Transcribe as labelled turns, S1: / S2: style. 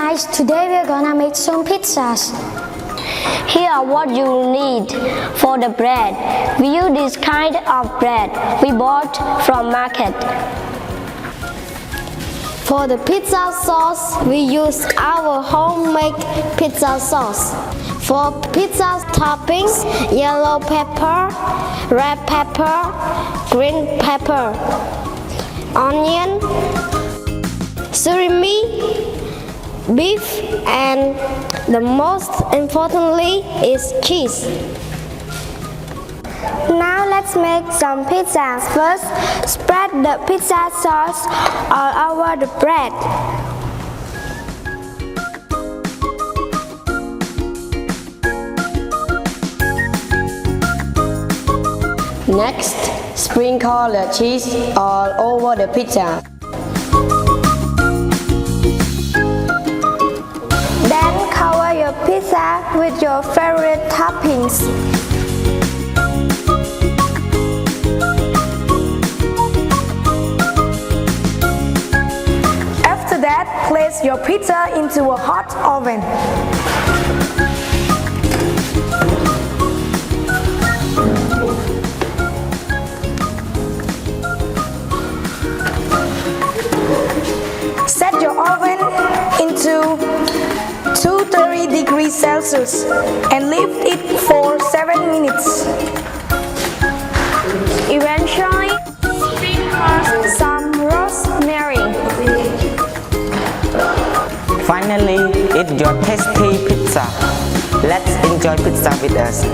S1: guys, today we're gonna make some pizzas.
S2: Here are what you need for the bread. We use this kind of bread we bought from market.
S1: For the pizza sauce, we use our homemade pizza sauce. For pizza toppings, yellow pepper, red pepper, green pepper, onion, surimi, beef, and the most importantly is cheese. Now let's make some pizzas. First, spread the pizza sauce all over the bread.
S2: Next, sprinkle the cheese all over the pizza.
S1: Then cover your pizza with your favorite toppings.
S3: After that, place your pizza into a hot oven. Set your oven into 230 degrees Celsius and leave it for 7 minutes.
S1: Eventually, sprinkle some rosemary.
S4: Finally, eat your tasty pizza. Let's enjoy pizza with us.